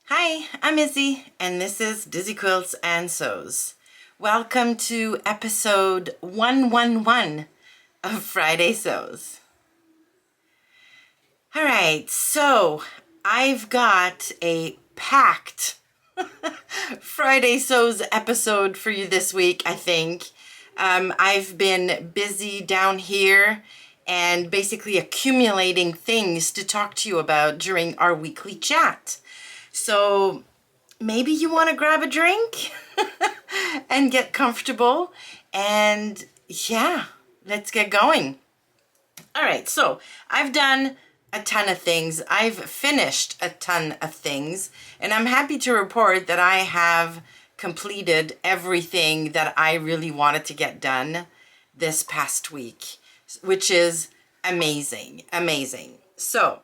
Hi, I'm Izzy, and this is Dizzy Quilts and Sews. Welcome to episode 111 of Friday Sews. All right, so I've got a packed Friday Sews episode for you this week, I think. I've been busy down here and basically accumulating things to talk to you about during our weekly chat. So maybe you want to grab a drink and get comfortable, and yeah, let's get going. All right, so I've done a ton of things. I've finished a ton of things, and I'm happy to report that I have completed everything that I really wanted to get done this past week, which is amazing, amazing. So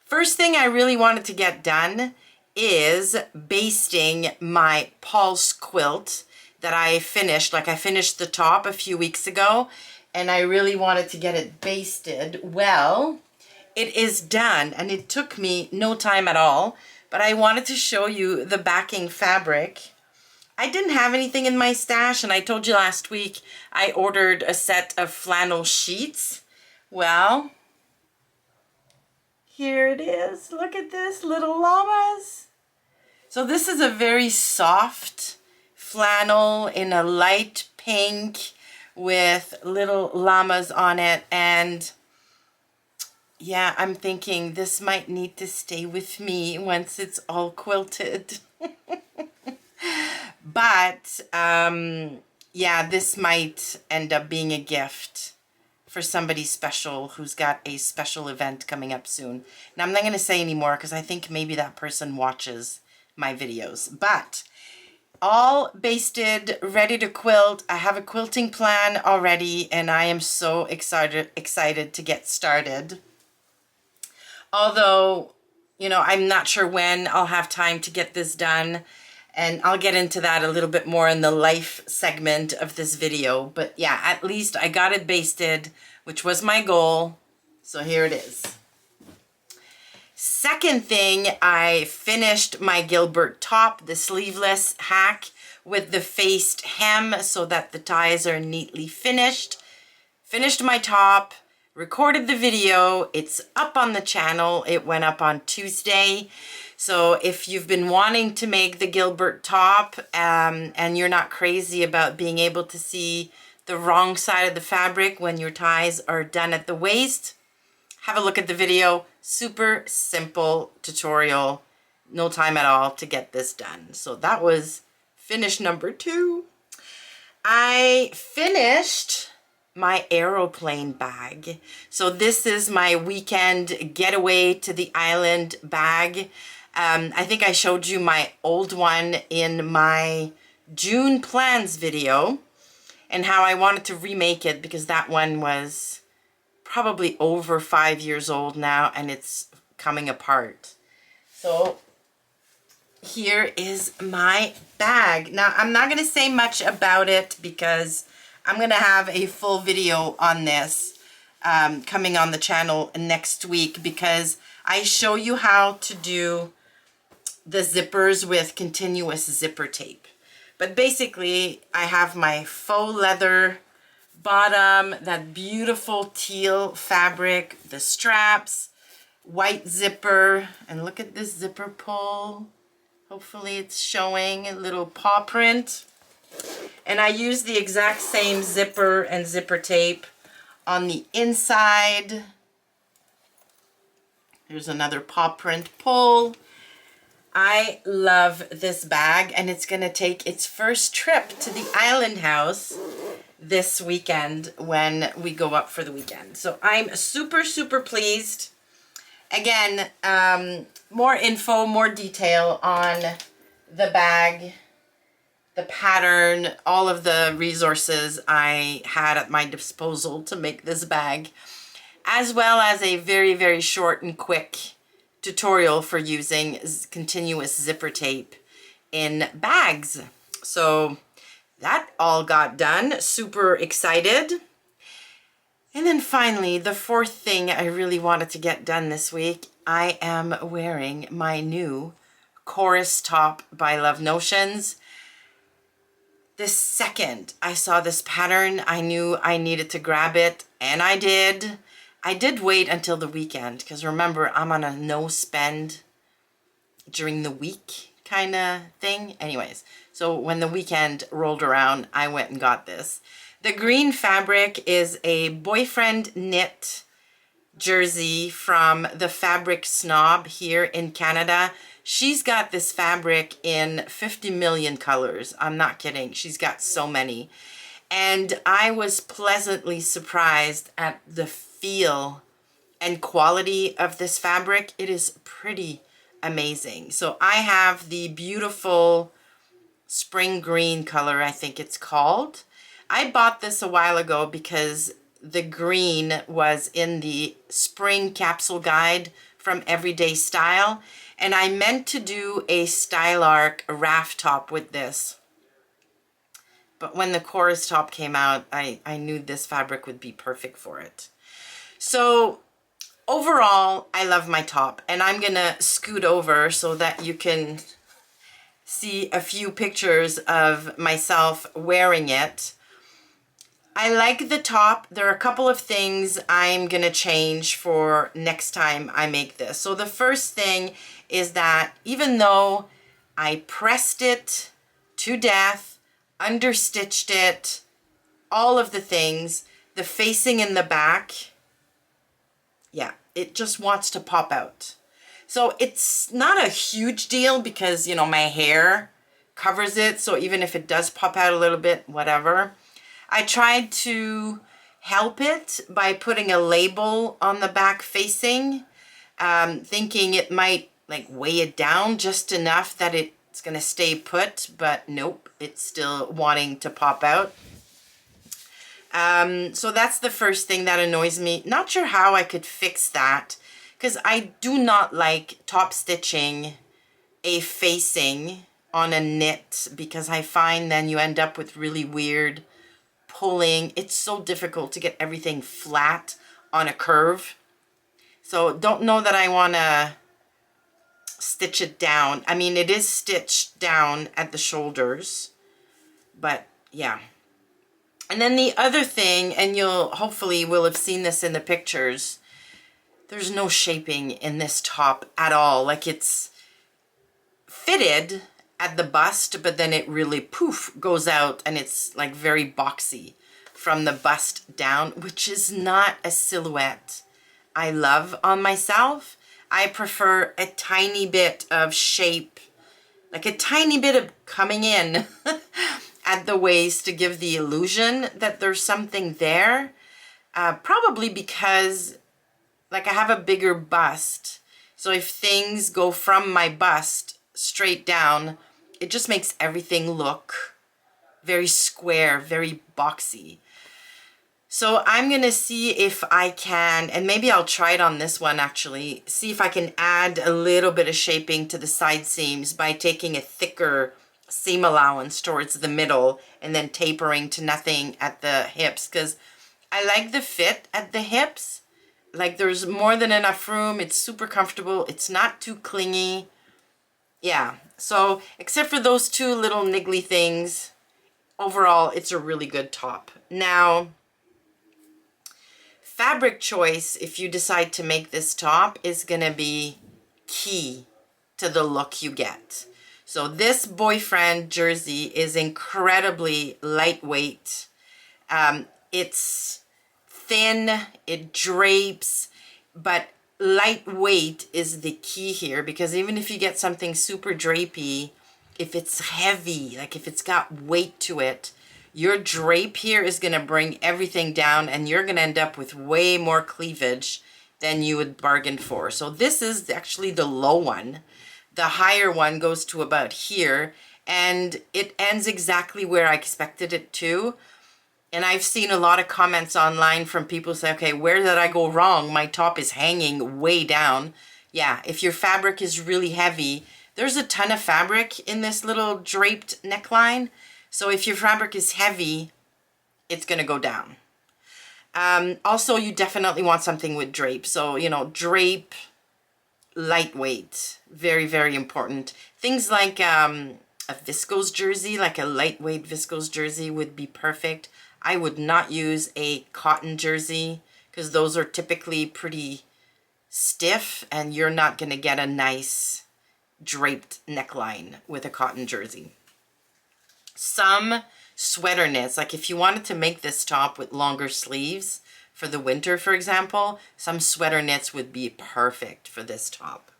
first thing I really wanted to get done is basting my Pulse quilt that I finished. Like, I finished the top a few weeks ago and I really wanted to get it basted. Well, it is done and it took me no time at all, but I wanted to show you the backing fabric. I didn't have anything in my stash, and I told you last week I ordered a set of flannel sheets. Well, here it is. Look at this, little llamas. So this is a very soft flannel in a light pink with little llamas on it. And yeah, I'm thinking this might need to stay with me once it's all quilted. But yeah, this might end up being a gift for somebody special who's got a special event coming up soon. Now, I'm not going to say any more because I think maybe that person watches my videos. But all basted, ready to quilt. I have a quilting plan already, and I am so excited to get started. Although, you know, I'm not sure when I'll have time to get this done, and I'll get into that a little bit more in the life segment of this video. But yeah, at least I got it basted, which was my goal. So here it is. Second thing, I finished my Gilbert top, the sleeveless hack with the faced hem so that the ties are neatly finished. Finished my top, recorded the video. It's up on the channel. It went up on Tuesday. So if you've been wanting to make the Gilbert top and you're not crazy about being able to see the wrong side of the fabric when your ties are done at the waist, have a look at the video. Super simple tutorial. No time at all to get this done. So that was finish number 2. I finished my aeroplane bag. So this is my weekend getaway to the island bag. I think I showed you my old one in my June plans video and how I wanted to remake it because that one was probably over 5 years old now and it's coming apart. So here is my bag. Now, I'm not going to say much about it because I'm going to have a full video on this coming on the channel next week, because I show you how to do the zippers with continuous zipper tape. But basically, I have my faux leather bottom, that beautiful teal fabric, the straps, white zipper, and look at this zipper pull. Hopefully it's showing a little paw print. And I use the exact same zipper and zipper tape on the inside. There's another paw print pull. I love this bag, and it's going to take its first trip to the island house this weekend when we go up for the weekend. So I'm super, super pleased. Again, more info, more detail on the bag, the pattern, all of the resources I had at my disposal to make this bag, as well as a very, very short and quick tutorial for using continuous zipper tape in bags. So that all got done. Super excited. And then finally, the fourth thing I really wanted to get done this week, I am wearing my new Chorus top by Love Notions. The second I saw this pattern, I knew I needed to grab it, and I did. I did wait until the weekend, because remember, I'm on a no spend during the week kind of thing. Anyways, so when the weekend rolled around, I went and got this. The green fabric is a boyfriend knit jersey from the Fabric Snob here in Canada. She's got this fabric in 50 million colors. I'm not kidding. She's got so many. And I was pleasantly surprised at the feel and quality of this fabric. It is pretty amazing. So I have the beautiful spring green color, I think it's called. I bought this a while ago because the green was in the spring capsule guide from Everyday Style, and I meant to do a Stylark raft top with this. But when the Chorus top came out, I knew this fabric would be perfect for it. So overall, I love my top, and I'm gonna scoot over so that you can see a few pictures of myself wearing it. I like the top. There are a couple of things I'm gonna change for next time I make this. So the first thing is that even though I pressed it to death, understitched it, all of the things, the facing in the back, yeah, it just wants to pop out. So it's not a huge deal because, you know, my hair covers it. So even if it does pop out a little bit, whatever. I tried to help it by putting a label on the back facing, thinking it might like weigh it down just enough that it's gonna stay put, but nope, it's still wanting to pop out. So that's the first thing that annoys me. Not sure how I could fix that, because I do not like top stitching a facing on a knit, because I find then you end up with really weird pulling. It's so difficult to get everything flat on a curve. So don't know that I want to stitch it down. I mean, it is stitched down at the shoulders, but yeah. And then the other thing, and you'll hopefully will have seen this in the pictures, there's no shaping in this top at all. Like, it's fitted at the bust, but then it really poof goes out, and it's like very boxy from the bust down, which is not a silhouette I love on myself. I prefer a tiny bit of shape, like a tiny bit of coming in at the waist to give the illusion that there's something there. Probably because like I have a bigger bust. So if things go from my bust straight down, it just makes everything look very square, very boxy. So I'm gonna see if I can, and maybe I'll try it on this one actually, see if I can add a little bit of shaping to the side seams by taking a thicker seam allowance towards the middle and then tapering to nothing at the hips, because I like the fit at the hips. Like, there's more than enough room. It's super comfortable. It's not too clingy. Yeah, so except for those two little niggly things, overall it's a really good top. Now, fabric choice, if you decide to make this top, is gonna be key to the look you get. So this boyfriend jersey is incredibly lightweight. It's thin, it drapes, but lightweight is the key here, because even if you get something super drapey, if it's heavy, like if it's got weight to it, your drape here is going to bring everything down, and you're going to end up with way more cleavage than you would bargain for. So this is actually the low one. The higher one goes to about here, and it ends exactly where I expected it to. And I've seen a lot of comments online from people say, okay, where did I go wrong? My top is hanging way down. Yeah, if your fabric is really heavy, there's a ton of fabric in this little draped neckline. So if your fabric is heavy, it's going to go down. Also, you definitely want something with drape. So, you know, drape, lightweight, very, very important. Things like a viscose jersey, like a lightweight viscose jersey would be perfect. I would not use a cotton jersey because those are typically pretty stiff and you're not going to get a nice draped neckline with a cotton jersey. Some sweater knits, like if you wanted to make this top with longer sleeves for the winter, for example, some sweater knits would be perfect for this top.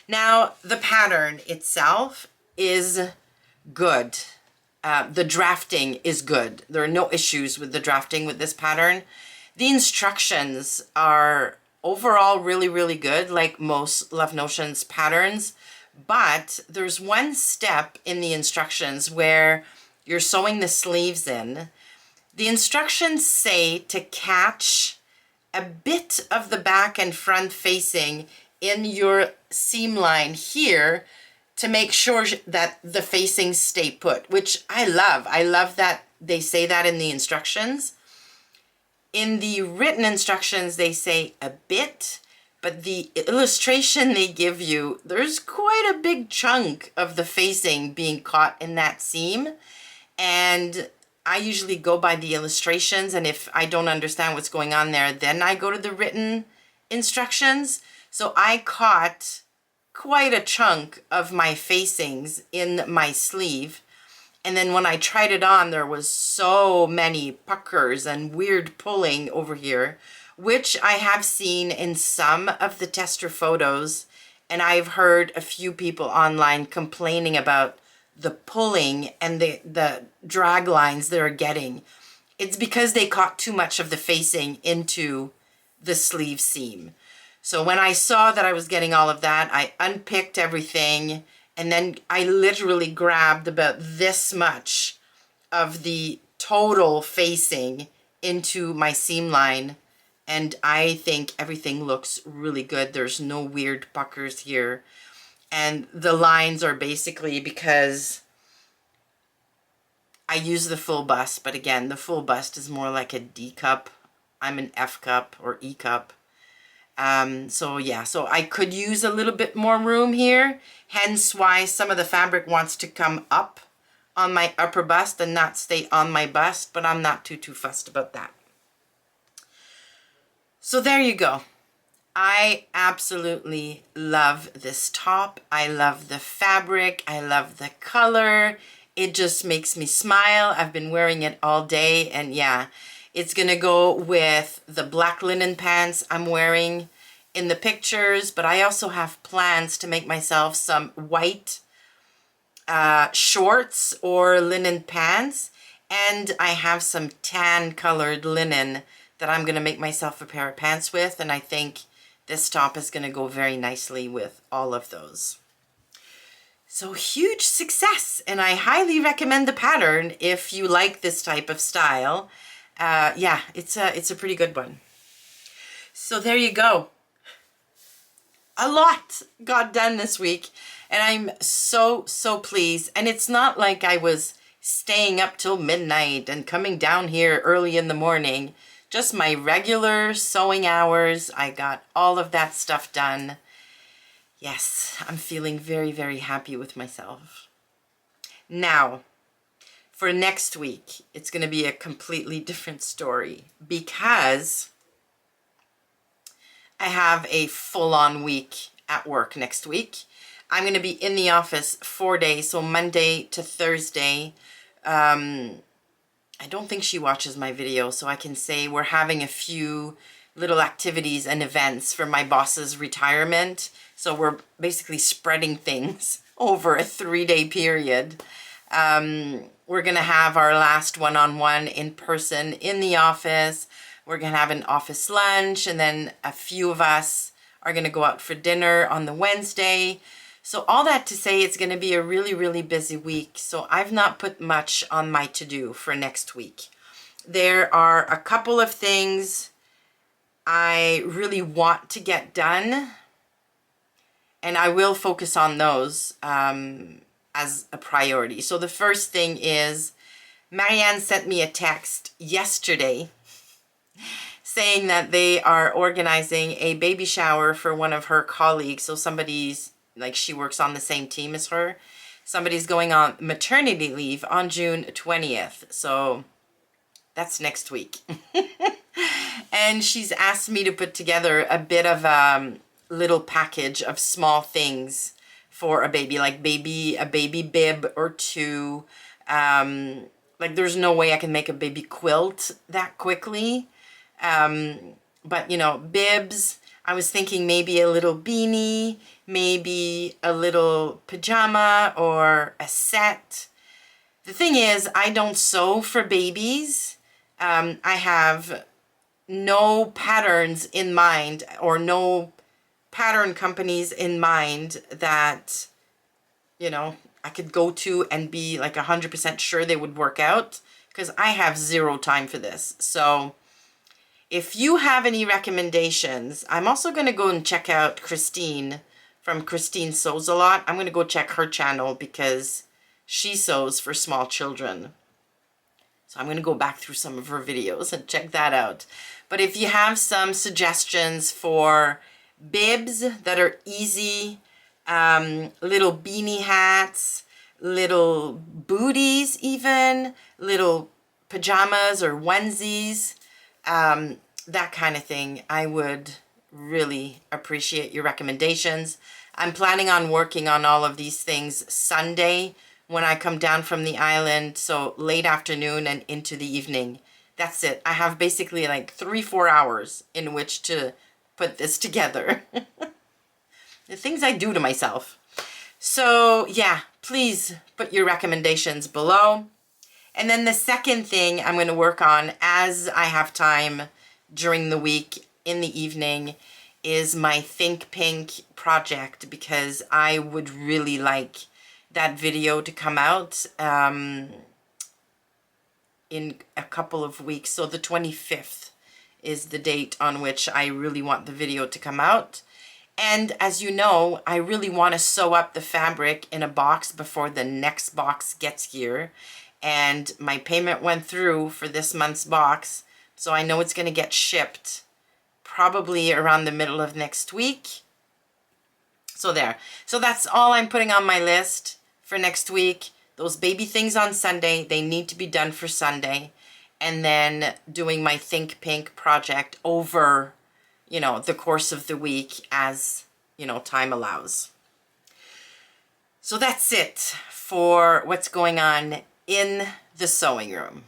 Now, the pattern itself is good. The drafting is good. There are no issues with the drafting with this pattern. The instructions are overall really, really good, like most Love Notions patterns. But there's one step in the instructions where you're sewing the sleeves in. The instructions say to catch a bit of the back and front facing in your seam line here to make sure that the facings stay put, which I love. I love that they say that in the instructions. In the written instructions, they say a bit, but the illustration they give you, there's quite a big chunk of the facing being caught in that seam. And I usually go by the illustrations, and if I don't understand what's going on there, then I go to the written instructions. So I caught quite a chunk of my facings in my sleeve. And then when I tried it on, there was so many puckers and weird pulling over here, which I have seen in some of the tester photos. And I've heard a few people online complaining about the pulling and the drag lines they're getting. It's because they caught too much of the facing into the sleeve seam. So when I saw that I was getting all of that, I unpicked everything, and then I literally grabbed about this much of the total facing into my seam line, and I think everything looks really good. There's no weird puckers here. And the lines are basically because I use the full bust, but again, the full bust is more like a D cup. I'm an F cup or E cup. So yeah, so I could use a little bit more room here, hence why some of the fabric wants to come up on my upper bust and not stay on my bust, but I'm not too fussed about that. So there you go. I absolutely love this top. I love the fabric. I love the color. It just makes me smile. I've been wearing it all day, and yeah, it's gonna go with the black linen pants I'm wearing in the pictures, but I also have plans to make myself some white shorts or linen pants, and I have some tan colored linen that I'm gonna make myself a pair of pants with, and I think this top is gonna go very nicely with all of those. So huge success, and I highly recommend the pattern if you like this type of style. Yeah, it's a pretty good one. So there you go. A lot got done this week, and I'm so pleased. And it's not like I was staying up till midnight and coming down here early in the morning. Just my regular sewing hours. I got all of that stuff done. Yes, I'm feeling very happy with myself. Now, for next week, it's going to be a completely different story because I have a full-on week at work next week. I'm going to be in the office 4 days, so Monday to Thursday. I don't think she watches my video, so I can say we're having a few little activities and events for my boss's retirement. So we're basically spreading things over a 3-day period. We're going to have our last one-on-one in person in the office. We're going to have an office lunch, and then a few of us are going to go out for dinner on the Wednesday. So all that to say, it's going to be a really busy week. So I've not put much on my to-do for next week. There are a couple of things I really want to get done, and I will focus on those as a priority. So the first thing is, Marianne sent me a text yesterday saying that they are organizing a baby shower for one of her colleagues. So somebody's, like, she works on the same team as her. Somebody's going on maternity leave on June 20th. So that's next week. And she's asked me to put together a bit of a little package of small things for a baby, like a baby bib or two. Like, there's no way I can make a baby quilt that quickly. But, you know, bibs. I was thinking maybe a little beanie, maybe a little pajama or a set. The thing is, I don't sew for babies. I have no patterns in mind, or no pattern companies in mind that, you know, I could go to and be like 100% sure they would work out, because I have zero time for this. So if you have any recommendations, I'm also going to go and check out Christine from Christine Sews a Lot. I'm going to go check her channel because she sews for small children. So I'm going to go back through some of her videos and check that out. But if you have some suggestions for bibs that are easy, little beanie hats, little booties even, little pajamas or onesies, that kind of thing, I would really appreciate your recommendations. I'm planning on working on all of these things Sunday when I come down from the island, so late afternoon and into the evening. That's it. I have basically like 3-4 hours in which to put this together. The things I do to myself. So yeah, please put your recommendations below. And then the second thing I'm going to work on as I have time during the week in the evening is my Think Pink project, because I would really like that video to come out in a couple of weeks. So the 25th is the date on which I really want the video to come out. And as you know, I really want to sew up the fabric in a box before the next box gets here. And my payment went through for this month's box, so I know it's going to get shipped probably around the middle of next week. So there. So that's all I'm putting on my list for next week. Those baby things on Sunday, they need to be done for Sunday. And then doing my Think Pink project over, you know, the course of the week as, you know, time allows. So that's it for what's going on in the sewing room.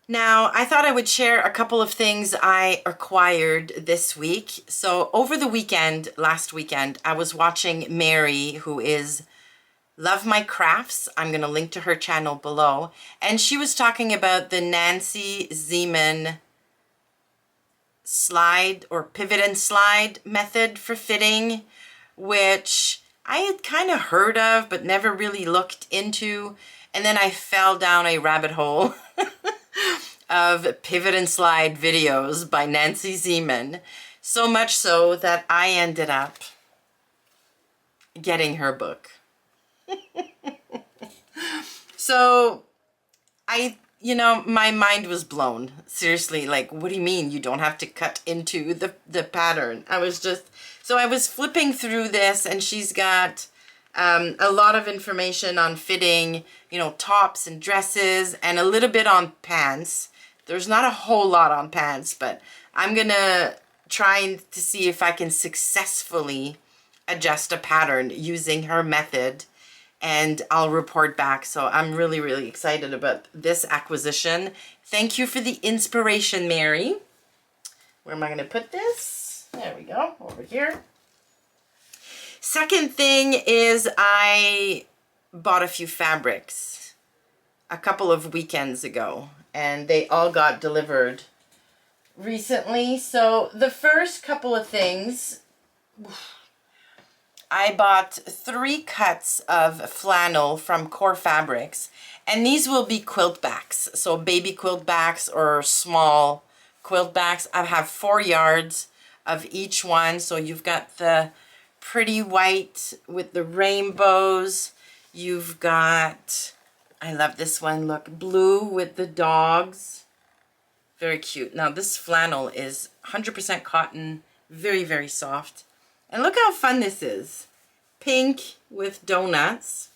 Now, I thought I would share a couple of things I acquired this week. So over the weekend, last weekend, I was watching Mary, who is Love My Crafts. I'm going to link to her channel below. And she was talking about the Nancy Zieman slide or pivot and slide method for fitting, which I had kind of heard of but never really looked into. And then I fell down a rabbit hole of pivot and slide videos by Nancy Zieman, so much so that I ended up getting her book. So you know, my mind was blown. Seriously, like, what do you mean you don't have to cut into the pattern? I was flipping through this, and she's got a lot of information on fitting, you know, tops and dresses, and a little bit on pants. There's not a whole lot on pants, but I'm gonna try to see if I can successfully adjust a pattern using her method, and I'll report back. So I'm really, really excited about this acquisition. Thank you for the inspiration, Mary. Where am I going to put this? There we go, over here. Second thing is I bought a few fabrics a couple of weekends ago, and they all got delivered recently. So the first couple of things, I bought 3 cuts of flannel from Core Fabrics, and these will be quilt backs, so baby quilt backs or small quilt backs. I have 4 yards of each one, so you've got the pretty white with the rainbows. You've got, I love this one, look, blue with the dogs. Very cute. Now this flannel is 100% cotton, very, very soft. And look how fun this is. Pink with donuts.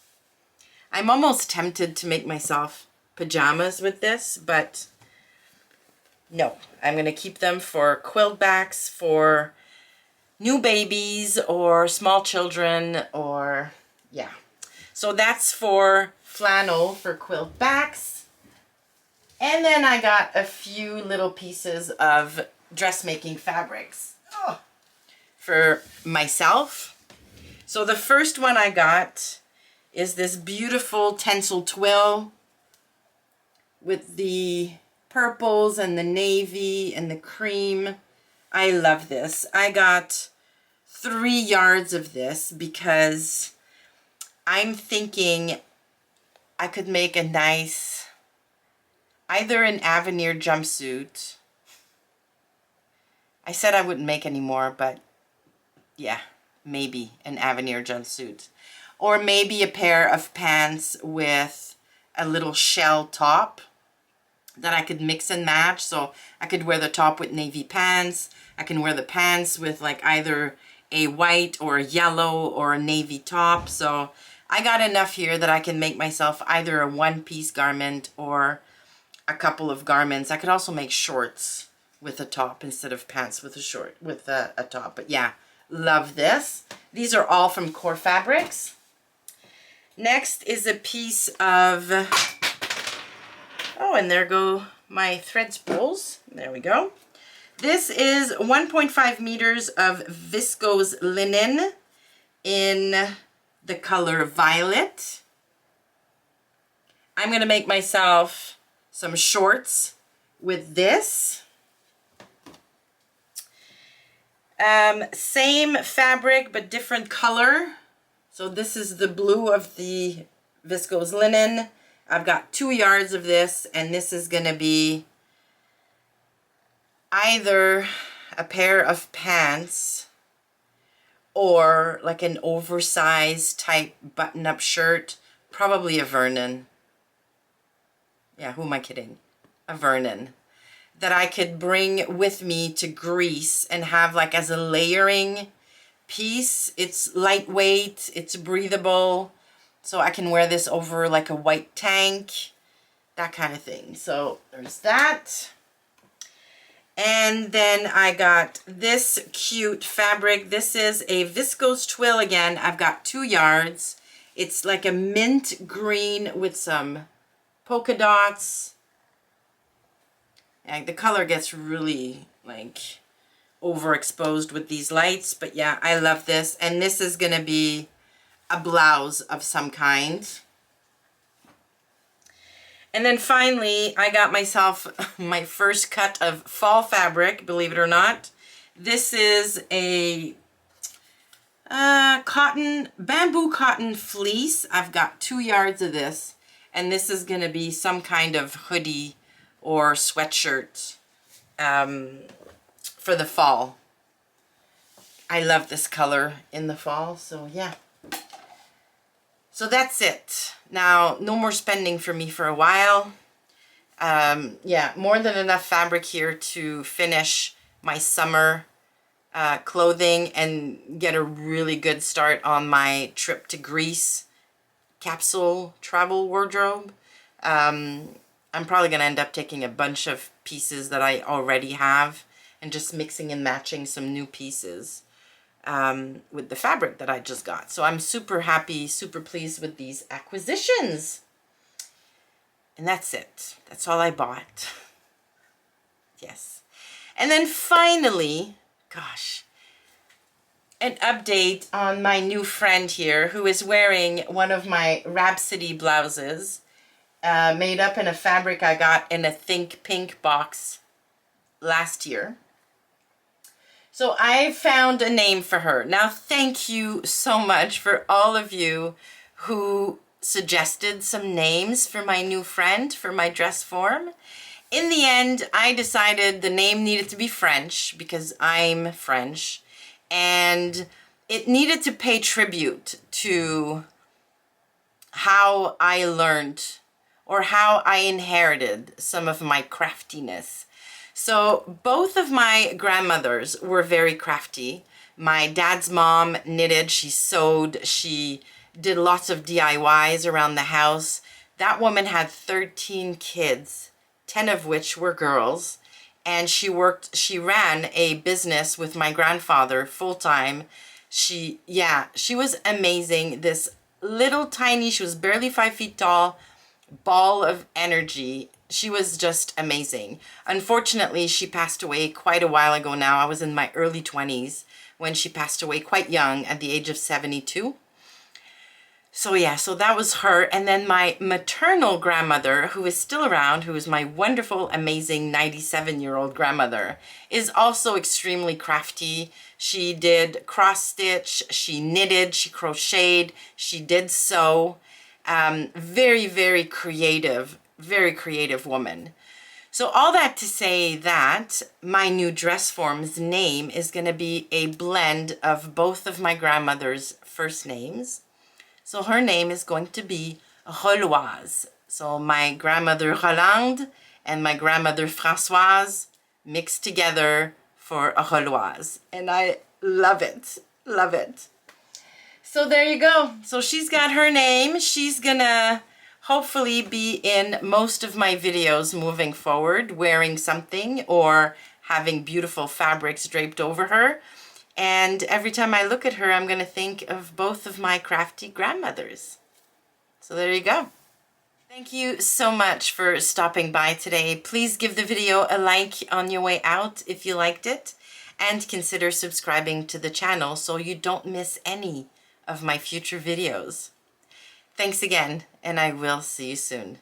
I'm almost tempted to make myself pajamas with this, but no. I'm going to keep them for quilt backs for new babies or small children or, yeah. So that's for flannel for quilt backs. And then I got a few little pieces of dressmaking fabrics for myself. So the first one I got is this beautiful tencel twill with the purples and the navy and the cream. I love this. I got 3 yards of this because I'm thinking I could make a nice, either an Avenir jumpsuit. I said I wouldn't make any more, but yeah, maybe an Avenir jumpsuit. Or maybe a pair of pants with a little shell top that I could mix and match. So I could wear the top with navy pants. I can wear the pants with like either a white or a yellow or a navy top. So I got enough here that I can make myself either a one-piece garment or a couple of garments. I could also make shorts with a top instead of pants with a top. But yeah, love this. These are all from Core Fabrics. Next is a piece of, oh, and there go my thread spools. There we go. This is 1.5 meters of viscose linen in the color violet. I'm going to make myself some shorts with this. Same fabric, but different color. So this is the blue of the viscose linen. I've got 2 yards of this, and this is going to be either a pair of pants or like an oversized type button-up shirt, probably a Vernon. Yeah, who am I kidding? A Vernon. That I could bring with me to Greece and have like as a layering piece. It's lightweight, it's breathable, so I can wear this over like a white tank, that kind of thing. So there's that. And then I got this cute fabric. This is a viscose twill again. I've got 2 yards. It's like a mint green with some polka dots. And the color gets really like overexposed with these lights, but yeah, I love this. And this is gonna be a blouse of some kind. And then finally, I got myself my first cut of fall fabric, believe it or not. This is a bamboo cotton fleece. I've got 2 yards of this, and this is gonna be some kind of hoodie or sweatshirt for the fall. I love this color in the fall, so yeah. So that's it. Now, no more spending for me for a while. Yeah, more than enough fabric here to finish my summer clothing and get a really good start on my trip to Greece capsule travel wardrobe. I'm probably going to end up taking a bunch of pieces that I already have and just mixing and matching some new pieces with the fabric that I just got. So I'm super happy, super pleased with these acquisitions. And that's it. That's all I bought. Yes. And then finally, gosh, an update on my new friend here who is wearing one of my Rhapsody blouses made up in a fabric I got in a Think Pink box last year. So I found a name for her. Now, thank you so much for all of you who suggested some names for my new friend, for my dress form. In the end, I decided the name needed to be French because I'm French, and it needed to pay tribute to how I learned or how I inherited some of my craftiness. So both of my grandmothers were very crafty. My dad's mom knitted, she sewed, she did lots of DIYs around the house. That woman had 13 kids, 10 of which were girls. And she ran a business with my grandfather full-time. She was amazing. This little tiny, she was barely 5 feet tall, ball of energy. She was just amazing. Unfortunately, she passed away quite a while ago now. I was in my early 20s when she passed away, quite young, at the age of 72. So yeah, so that was her. And then my maternal grandmother, who is still around, who is my wonderful, amazing 97-year-old grandmother, is also extremely crafty. She did cross stitch, she knitted, she crocheted, she did sew. Very, very creative woman. So all that to say that my new dress form's name is going to be a blend of both of my grandmother's first names. So her name is going to be Roloise. So my grandmother Rolande and my grandmother Françoise mixed together for a Roloise. And I love it. Love it. So there you go. So she's got her name. She's gonna hopefully be in most of my videos moving forward, wearing something or having beautiful fabrics draped over her. And every time I look at her, I'm going to think of both of my crafty grandmothers. So there you go. Thank you so much for stopping by today. Please give the video a like on your way out if you liked it, and consider subscribing to the channel so you don't miss any of my future videos. Thanks again, and I will see you soon.